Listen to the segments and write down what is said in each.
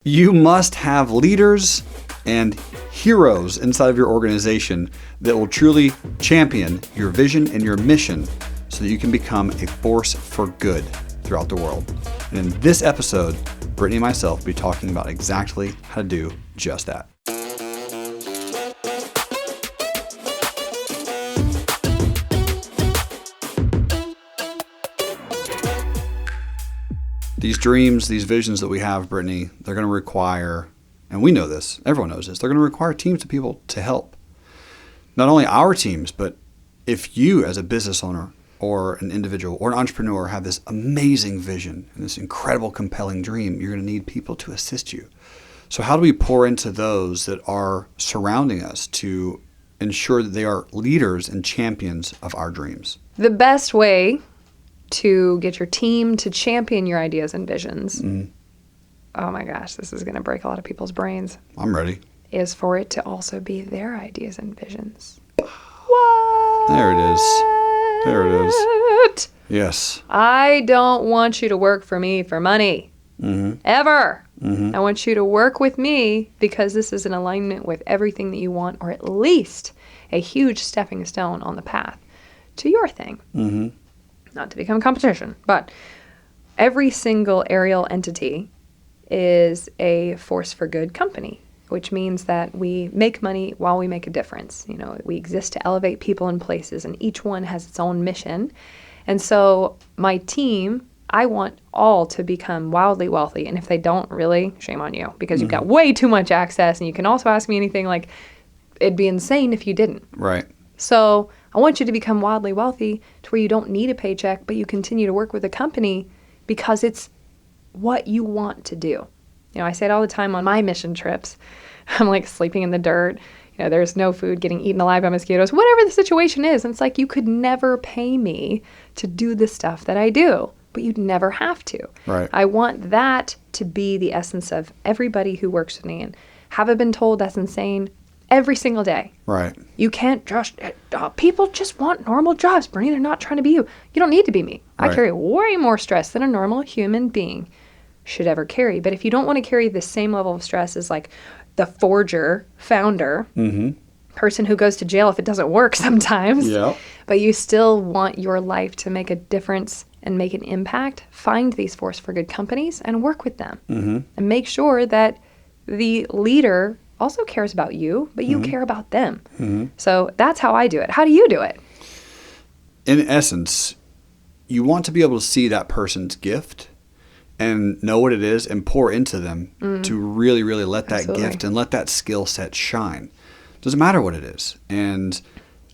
You must have leaders and heroes inside of your organization that will truly champion your vision and your mission so that you can become a force for good throughout the world. And in this episode, Britnie and myself will be talking about exactly how to do just that. These dreams, these visions that we have, Britnie, they're going to require, and we know this, everyone knows this, they're going to require teams of people to help. Not only our teams, but if you as a business owner or an individual or an entrepreneur have this amazing vision and this incredible, compelling dream, you're going to need people to assist you. So how do we pour into those that are surrounding us to ensure that they are leaders and champions of our dreams? The best way to get your team to champion your ideas and visions, oh my gosh, this is going to break a lot of people's brains. I'm ready. Is for it to also be their ideas and visions. What? There it is. There it is. Yes. I don't want you to work for me for money. Ever. I want you to work with me because this is in alignment with everything that you want, or at least a huge stepping stone on the path to your thing. Not to become a competition, but every single aerial entity is a force for good company, which means that we make money while we make a difference. You know, we exist to elevate people and places, and each one has its own mission. And so my team, I want all to become wildly wealthy. And if they don't, really, shame on you, because you've got way too much access. And you can also ask me anything, like, it'd be insane if you didn't. Right. So I want you to become wildly wealthy to where you don't need a paycheck, but you continue to work with a company because it's what you want to do. You know, I say it all the time on my mission trips. I'm like sleeping in the dirt. You know, there's no food, getting eaten alive by mosquitoes, whatever the situation is. And it's like, you could never pay me to do the stuff that I do, but you'd never have to. Right. I want that to be the essence of everybody who works with me. And have I been told that's insane? Every single day. Right. You can't just, people just want normal jobs, Britnie. They're not trying to be you. You don't need to be me. Right. I carry way more stress than a normal human being should ever carry. But if you don't want to carry the same level of stress as like the forger, founder, person who goes to jail if it doesn't work sometimes, but you still want your life to make a difference and make an impact, find these force for good companies and work with them. And make sure that the leader also cares about you, but you care about them. So that's how I do it. How do you do it? In essence, you want to be able to see that person's gift and know what it is and pour into them to really, really let that gift and let that skill set shine. Doesn't matter what it is. And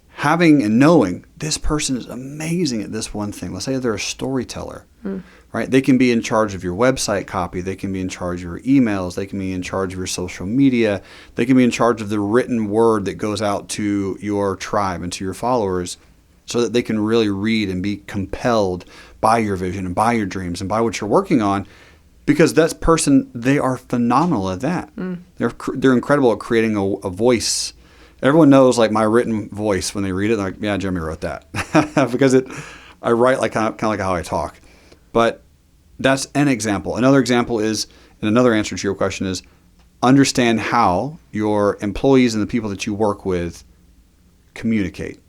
having and knowing this person is amazing at this one thing. Let's say they're a storyteller. Right? They can be in charge of your website copy. They can be in charge of your emails. They can be in charge of your social media. They can be in charge of the written word that goes out to your tribe and to your followers so that they can really read and be compelled by your vision and by your dreams and by what you're working on, because that person, they are phenomenal at that. They're incredible at creating a voice. Everyone knows like my written voice when they read it. They're like, yeah, Jerremy wrote that because I write like kind of like how I talk. But that's an example. Another example is, and another answer to your question is, understand how your employees and the people that you work with communicate.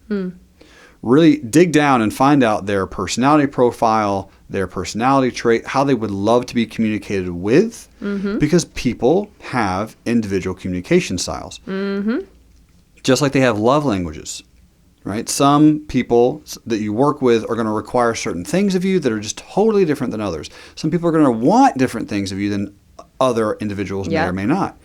Really dig down and find out their personality profile, their personality trait, how they would love to be communicated with, because people have individual communication styles. Just like they have love languages. Right? Some people that you work with are going to require certain things of you that are just totally different than others. Some people are going to want different things of you than other individuals may or may not.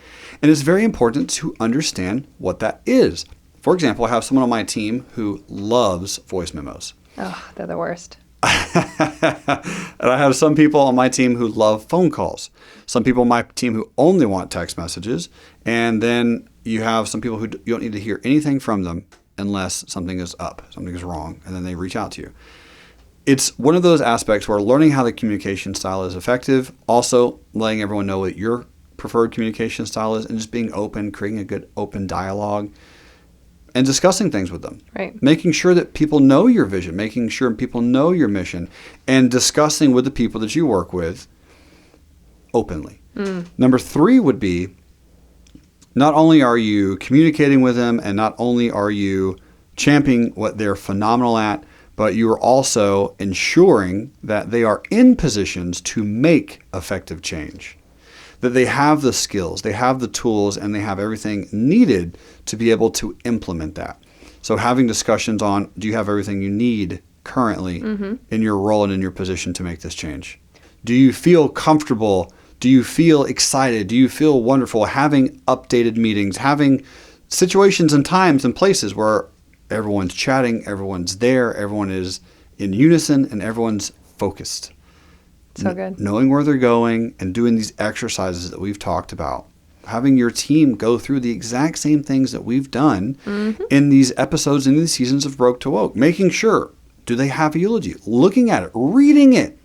And it's very important to understand what that is. For example, I have someone on my team who loves voice memos. Oh, they're the worst. And I have some people on my team who love phone calls. Some people on my team who only want text messages. And then you have some people who you don't need to hear anything from them unless something is up, something is wrong, and then they reach out to you. It's one of those aspects where learning how the communication style is effective, also letting everyone know what your preferred communication style is, and just being open, creating a good open dialogue, and discussing things with them. Right. Making sure that people know your vision, making sure people know your mission, and discussing with the people that you work with openly. Number 3 would be, not only are you communicating with them and not only are you championing what they're phenomenal at, but you are also ensuring that they are in positions to make effective change. That they have the skills, they have the tools, and they have everything needed to be able to implement that. So having discussions on, do you have everything you need currently in your role and in your position to make this change? Do you feel comfortable? Do you feel excited? Do you feel wonderful having updated meetings, having situations and times and places where everyone's chatting, everyone's there, everyone is in unison, and everyone's focused? So good. Knowing where they're going and doing these exercises that we've talked about. Having your team go through the exact same things that we've done in these episodes, in these seasons of Broke to Woke. Making sure, do they have a eulogy? Looking at it, reading it.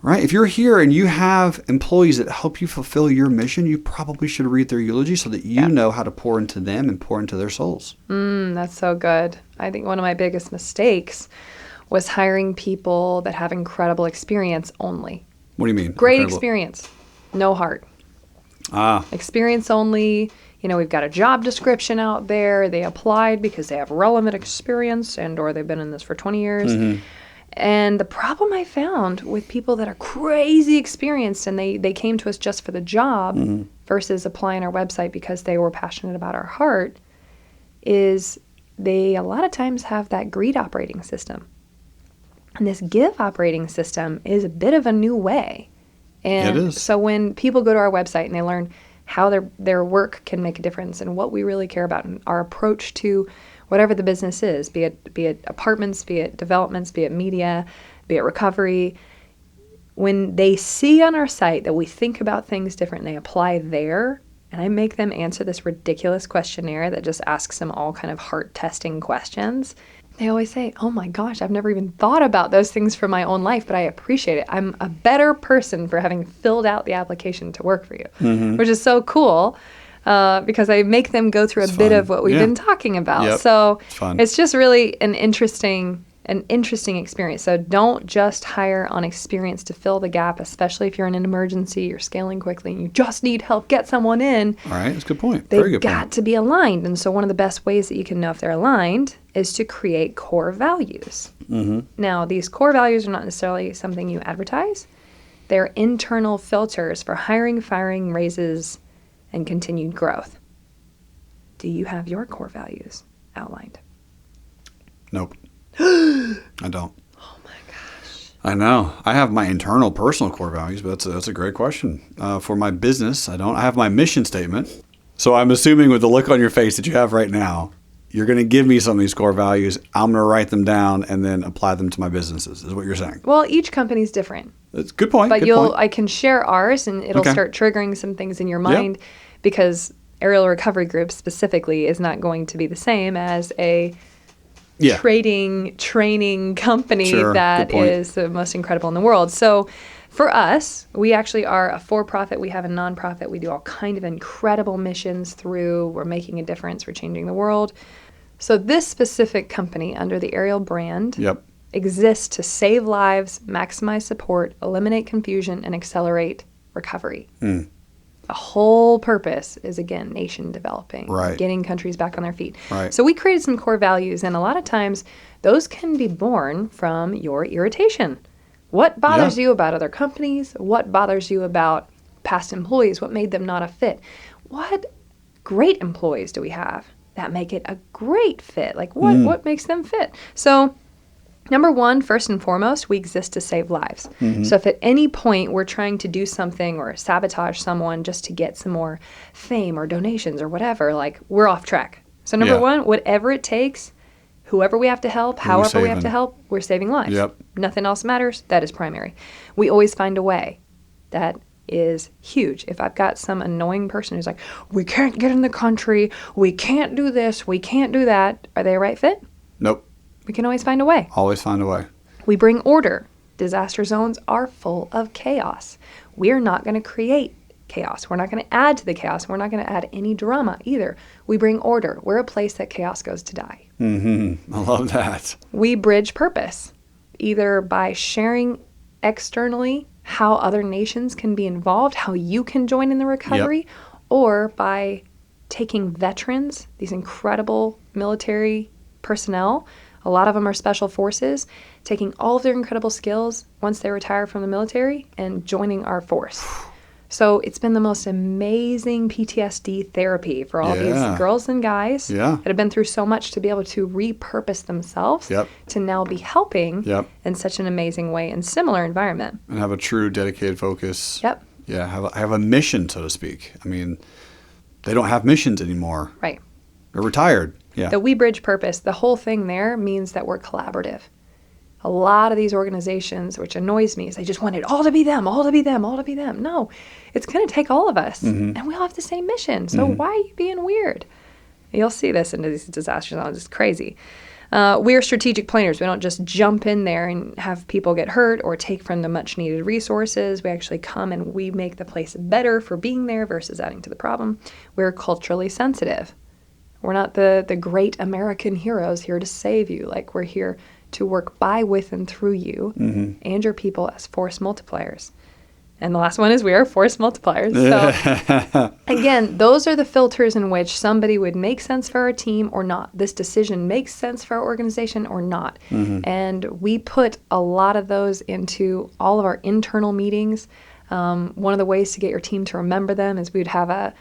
Right? If you're here and you have employees that help you fulfill your mission, you probably should read their eulogy so that you know how to pour into them and pour into their souls. That's so good. I think one of my biggest mistakes was hiring people that have incredible experience only. What do you mean? Great experience, no heart. Experience only. We've got a job description out there. They applied because they have relevant experience or they've been in this for 20 years. And the problem I found with people that are crazy experienced and they came to us just for the job versus applying our website because they were passionate about our heart is they a lot of times have that greed operating system. And this give operating system is a bit of a new way. And it is. So when people go to our website and they learn how their work can make a difference and what we really care about and our approach to whatever the business is, be it apartments, be it developments, be it media, be it recovery, when they see on our site that we think about things different and they apply there, and I make them answer this ridiculous questionnaire that just asks them all kind of heart-testing questions, they always say, oh my gosh, I've never even thought about those things for my own life, but I appreciate it. I'm a better person for having filled out the application to work for you, which is so cool because I make them go through a bit of what we've been talking about. So it's just really an interesting experience. So don't just hire on experience to fill the gap, especially if you're in an emergency, you're scaling quickly, and you just need help, get someone in. All right, that's a good point. They've Very good got point. to be aligned. And so one of the best ways that you can know if they're aligned is to create core values. Now, these core values are not necessarily something you advertise. They're internal filters for hiring, firing, raises, and continued growth. Do you have your core values outlined? Nope. I don't. Oh my gosh. I know. I have my internal personal core values, but that's a great question. For my business, I don't. I have my mission statement. So I'm assuming with the look on your face that you have right now, you're going to give me some of these core values. I'm going to write them down and then apply them to my businesses, is what you're saying. Well, each company's different. That's a good point. But I can share ours and it'll start triggering some things in your mind because Aerial Recovery Group specifically is not going to be the same as a training company that is the most incredible in the world. So for us, we actually are a for-profit. We have a nonprofit. We do all kind of incredible missions we're making a difference. We're changing the world. So this specific company under the Aerial brand exists to save lives, maximize support, eliminate confusion, and accelerate recovery. The whole purpose is, again, nation developing, getting countries back on their feet. So we created some core values, and a lot of times those can be born from your irritation. What bothers you about other companies? What bothers you about past employees? What made them not a fit? What great employees do we have that make it a great fit? Like what makes them fit? So number one, first and foremost, we exist to save lives. So if at any point we're trying to do something or sabotage someone just to get some more fame or donations or whatever, like we're off track. So number one, whatever it takes, whoever we have to help, however we have to help, we're saving lives. Nothing else matters. That is primary. We always find a way. That is huge. If I've got some annoying person who's like, we can't get in the country, we can't do this, we can't do that, are they a right fit? Nope. We can always find a way. Always find a way. We bring order. Disaster zones are full of chaos. We're not going to create chaos. We're not going to add to the chaos. We're not going to add any drama either. We bring order. We're a place that chaos goes to die. I love that. We bridge purpose, either by sharing externally how other nations can be involved, how you can join in the recovery, or by taking veterans, these incredible military personnel, a lot of them are special forces, taking all of their incredible skills once they retire from the military and joining our force. So it's been the most amazing PTSD therapy for all these girls and guys that have been through so much to be able to repurpose themselves to now be helping in such an amazing way in similar environment. And have a true dedicated focus. Yep. Yeah, have a mission, so to speak. I mean, they don't have missions anymore. Right. They're retired. Yeah. The We Bridge purpose, the whole thing there means that we're collaborative. A lot of these organizations, which annoys me, is they just want it all to be them, all to be them, all to be them. No, it's going to take all of us, and we all have the same mission. So why are you being weird? You'll see this in these disaster zones. It's crazy. We're strategic planners. We don't just jump in there and have people get hurt or take from the much-needed resources. We actually come and we make the place better for being there versus adding to the problem. We're culturally sensitive. We're not the great American heroes here to save you. Like, we're here to work by, with, and through you and your people as force multipliers. And the last one is we are force multipliers. So, again, those are the filters in which somebody would make sense for our team or not. This decision makes sense for our organization or not. And we put a lot of those into all of our internal meetings. One of the ways to get your team to remember them is we would have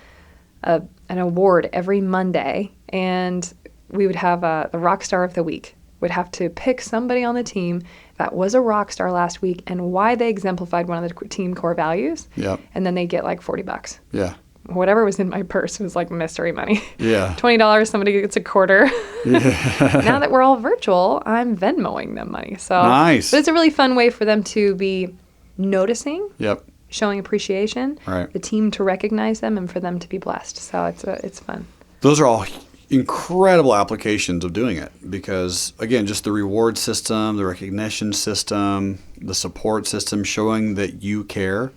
an award every Monday, and we would have the rock star of the week. Would have to pick somebody on the team that was a rock star last week and why they exemplified one of the team core values. Yep. And then they get like $40. Yeah. Whatever was in my purse was like mystery money. Yeah. $20, somebody gets a quarter. Now that we're all virtual, I'm Venmoing them money. So nice. But it's a really fun way for them to be noticing. Yep. Showing appreciation. Right. The team to recognize them and for them to be blessed. So it's fun. Those are all incredible applications of doing it because, again, just the reward system, the recognition system, the support system, showing that you care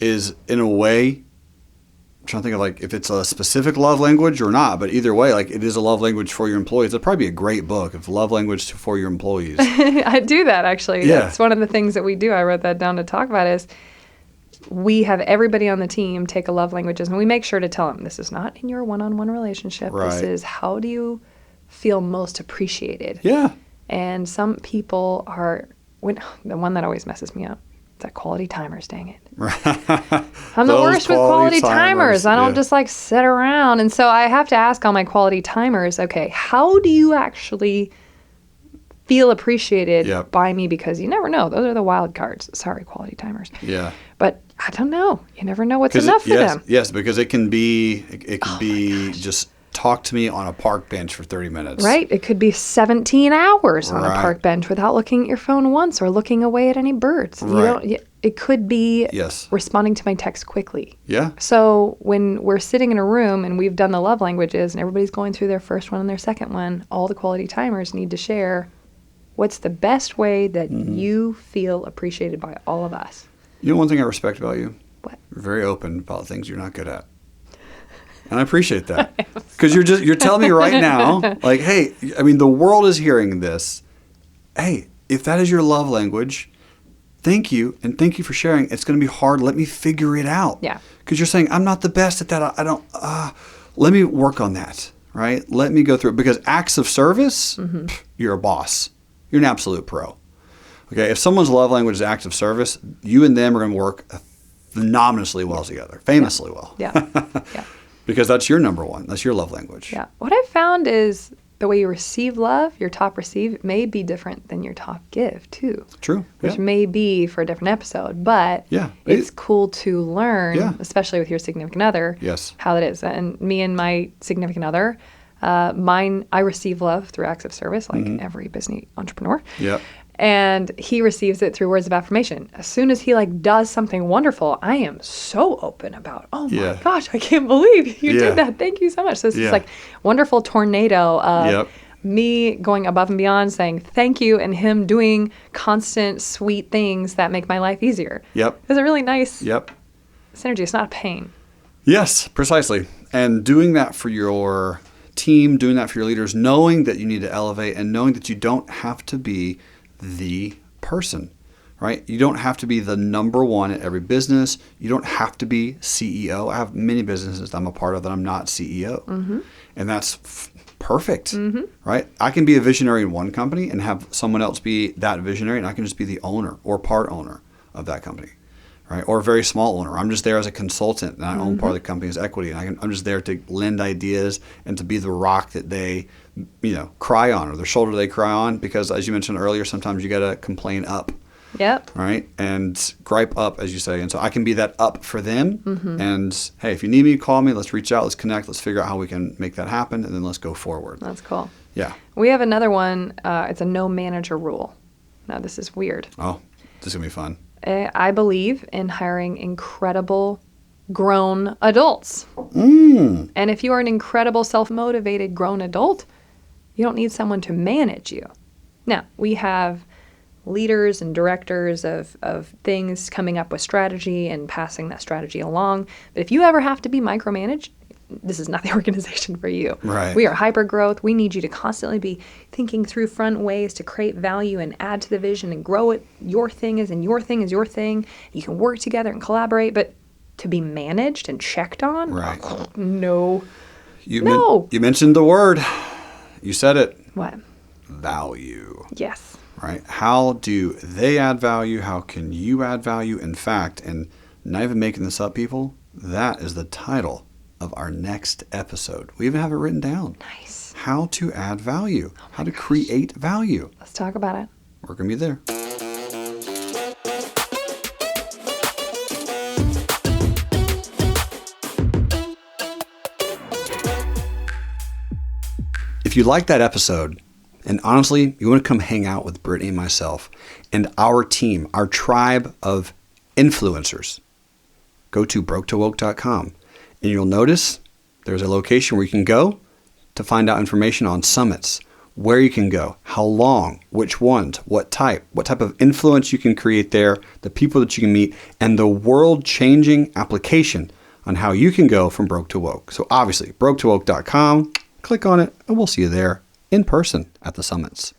is, in a way, I'm trying to think of like if it's a specific love language or not, but either way, like it is a love language for your employees. It'd probably be a great book of love language for your employees. I do that, actually. Yeah. That's one of the things that we do. I wrote that down to talk about is we have everybody on the team take a love languages, and we make sure to tell them this is not in your one-on-one relationship. Right. This is how do you feel most appreciated. Yeah. And some people are, the one that always messes me up, it's that quality timers, dang it. I'm the worst with quality timers. I don't just like sit around. And so I have to ask all my quality timers, okay, how do you actually feel appreciated by me? Because you never know. Those are the wild cards. Sorry, quality timers. Yeah. But I don't know. You never know what's enough for them. Yes, because it can be just talk to me on a park bench for 30 minutes. Right. It could be 17 hours on a park bench without looking at your phone once or looking away at any birds. Right. It could be responding to my text quickly. Yeah. So when we're sitting in a room and we've done the love languages and everybody's going through their first one and their second one, all the quality timers need to share what's the best way that you feel appreciated by all of us. You know one thing I respect about you? What? You're very open about things you're not good at. And I appreciate that. Because you're telling me right now, like, hey, I mean, the world is hearing this. Hey, if that is your love language, thank you. And thank you for sharing. It's going to be hard. Let me figure it out. Yeah. Because you're saying, I'm not the best at that. I don't, let me work on that, right? Let me go through it. Because acts of service, you're a boss. You're an absolute pro. Okay, if someone's love language is acts of service, you and them are going to work phenomenally well together, famously well. Yeah. Yeah. Because that's your number one. That's your love language. Yeah. What I've found is the way you receive love, your top receive, may be different than your top give, too. True. Which may be for a different episode. But it's cool to learn, especially with your significant other, how that is. And me and my significant other, I receive love through acts of service, like every business entrepreneur. Yeah. And he receives it through words of affirmation. As soon as he does something wonderful, I am so open about, oh my gosh, I can't believe you did that. Thank you so much. So it's just like wonderful tornado of me going above and beyond saying thank you and him doing constant sweet things that make my life easier. Yep. It's a really nice synergy. It's not a pain. Yes, precisely. And doing that for your team, doing that for your leaders, knowing that you need to elevate and knowing that you don't have to be the person. right? You don't have to be the number one at every business. You don't have to be CEO. I have many businesses that I'm a part of that I'm not CEO. And that's perfect, right? I can be a visionary in one company and have someone else be that visionary, and I can just be the owner or part owner of that company, right? Or a very small owner. I'm just there as a consultant, and I own part of the company's equity, and I'm just there to lend ideas and to be the rock that they, cry on, or the shoulder they cry on, because as you mentioned earlier, sometimes you got to complain up. Yep. Right? And gripe up, as you say. And so I can be that up for them. And hey, if you need me, call me. Let's reach out. Let's connect. Let's figure out how we can make that happen. And then let's go forward. That's cool. Yeah. We have another one. It's a no manager rule. Now, this is weird. Oh, this is going to be fun. I believe in hiring incredible grown adults. Mm. And if you are an incredible self-motivated grown adult, you don't need someone to manage you. Now, we have leaders and directors of things coming up with strategy and passing that strategy along. But if you ever have to be micromanaged, this is not the organization for you. Right. We are hyper growth. We need you to constantly be thinking through front ways to create value and add to the vision and grow it. Your thing is, and your thing is your thing. You can work together and collaborate, but to be managed and checked on? Right. No. You mentioned the word. You said it. What? Value. Yes. Right? How do they add value? How can you add value? In fact, and not even making this up, people, that is the title of our next episode. We even have it written down. Nice. How to add value. How to create value. Let's talk about it. We're going to be there. If you like that episode, and honestly, you want to come hang out with Britnie and myself and our team, our tribe of influencers, go to broketowoke.com, and you'll notice there's a location where you can go to find out information on summits, where you can go, how long, which ones, what type of influence you can create there, the people that you can meet, and the world-changing application on how you can go from broke to woke. So obviously, broketowoke.com, click on it, and we'll see you there in person at the summits.